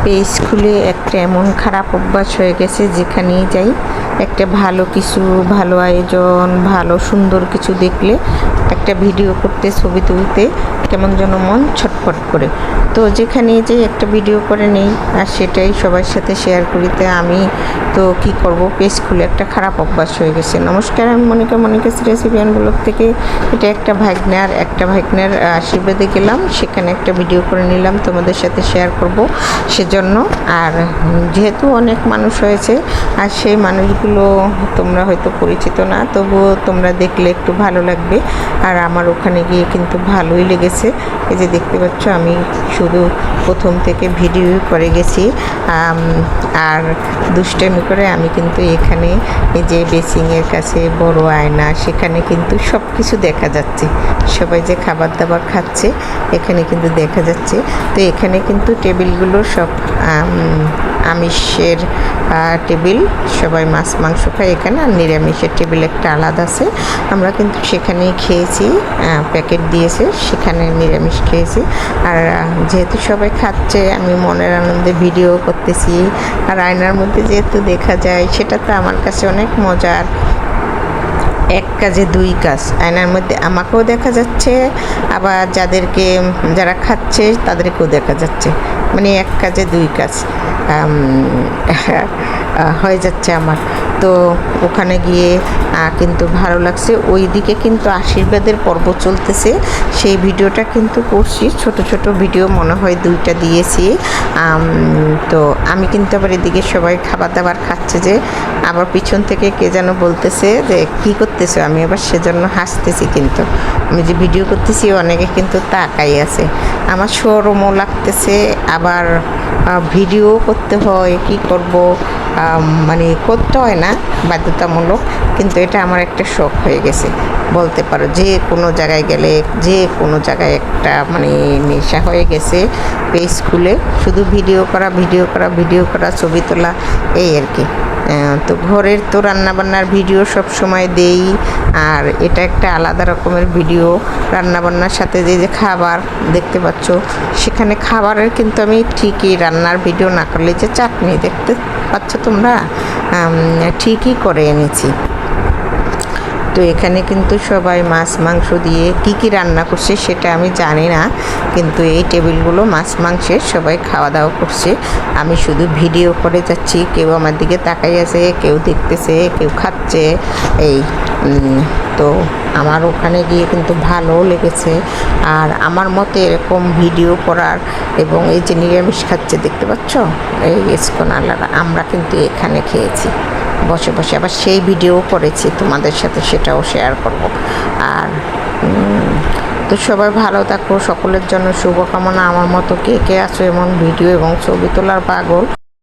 Page খুলে একটা এমন খারাপ অভ্যাস হয়ে গেছে, যেখানেই যাই একটা ভালো কিছু, ভালো আয়োজন, ভালো সুন্দর কিছু দেখলে একটা ভিডিও করতে, ছবি তুলতে কেমন যেন মন ছটফট করে। তো যেখানেই যাই একটা ভিডিও করে নেই আর সেটাই সবার সাথে শেয়ার করিতে আমি তো কি করব, পেজ খুলে একটা খারাপ অভ্যাস হয়ে গেছে। নমস্কার, আমি মনিকাস রেসিপি অ্যান্ড ব্লগ থেকে। এটা একটা ভাগ্নের আশীর্বাদে গেলাম, সেখানে একটা ভিডিও করে নিলাম, তোমাদের সাথে শেয়ার করব সেজন্য। আর যেহেতু অনেক মানুষ হয়েছে আর সেই মানুষগুলো তোমরা হয়তো পরিচিত না, তবুও তোমরা দেখলে একটু ভালো লাগবে। আর আমার ওখানে গিয়ে কিন্তু ভালোই লেগেছে। এই যে দেখতে পাচ্ছ, আমি শুধু প্রথম থেকে ভিডিও করে গেছি আর দুষ্টামি করে আমি কিন্তু এখানে এই যে বেসিংয়ের কাছে বড় আয়না, সেখানে কিন্তু সব কিছু দেখা যাচ্ছে, সবাই যে খাবার দাবার খাচ্ছে এখানে কিন্তু দেখা যাচ্ছে। তো এখানে কিন্তু টেবিলগুলো সব আমিষের টেবিল, সবাই মাছ মাংস খায় এখানে, আর নিরামিষের টেবিল একটা আলাদা আছে। আমরা কিন্তু সেখানেই খেয়েছি, প্যাকেট দিয়েছে, সেখানে নিরামিষ খেয়েছি। আর যেহেতু সবাই খাচ্ছে, আমি মনের আনন্দে ভিডিও করতেছি। আর আয়নার মধ্যে যেহেতু দেখা যায়, সেটা তো আমার কাছে অনেক মজার। এক কাজে দুই কাজ, আয়নার মধ্যে আমাকেও দেখা যাচ্ছে, আবার যারা খাচ্ছে তাদেরকেও দেখা যাচ্ছে, মানে এক কাজে দুই কাজ হয়ে যাচ্ছে আমার। তো ওখানে গিয়ে কিন্তু ভালো লাগছে। ওই দিকে কিন্তু আশীর্বাদের পর্ব চলতেছে, সেই ভিডিওটা কিন্তু করছি, ছোট ছোট ভিডিও মনে হয় 2টা দিয়েছি। তো আমি কিন্তু আবার এদিকে সবাই খাবার দাবার খাচ্ছে, যে আবার পিছন থেকে কে যেন বলতেছে যে কী করতেছো, আমি আবার সেজন্য হাসতেছি। কিন্তু আমি যে ভিডিও করতেছি অনেকে কিন্তু তাকাই আছে, আমার শরমও লাগতেছে, আবার ভিডিও করতে হয়, কি করব, মানে করতে হয় না বাধ্যতামূলক, কিন্তু এটা আমার একটা শখ হয়ে গেছে বলতে পারো। যে কোনো জায়গায় গেলে, যে কোনো জায়গায় একটা মানে নেশা হয়ে গেছে পেজ খুলে শুধু ভিডিও করা, ছবি তোলা, এই আর কি। তো ঘরের তো রান্নাবান্নার ভিডিও সব সময় দেই, আর এটা একটা আলাদা রকমের ভিডিও। রান্নাবান্নার সাথে যে খাবার দেখতে পাচ্ছ, সেখানে খাবারের কিন্তু আমি ঠিকই রান্নার ভিডিও না করলে, যে চাটনি দেখতে পাচ্ছ তোমরা, ঠিকই করে এনেছি। তো এখানে কিন্তু সবাই মাছ মাংস দিয়ে কি রান্না করছে সেটা আমি জানি না, কিন্তু এই টেবিলগুলো মাছ মাংসের সবাই খাওয়া দাওয়া করছে। আমি শুধু ভিডিও করে যাচ্ছি, কেউ আমার দিকে তাকাই আছে, কেউ দেখতেছে, কেউ খাচ্ছে, এই তো আমার ওখানে গিয়ে কিন্তু ভালোও লেগেছে। আর আমার মতে এরকম ভিডিও করার, এবং এই যে নিরামিষ খাচ্ছে দেখতে পাচ্ছ, এই ইসকোনালারা, আমরা কিন্তু এখানে খেয়েছি বসে বসে, আবার সেই ভিডিও করেছি তোমাদের সাথে, সেটাও শেয়ার করব। আর তো সবাই ভালো থাকো, সকলের জন্য শুভকামনা। আমার মতো কে কে আছো এমন ভিডিও এবং ছবি তোলার পাগল।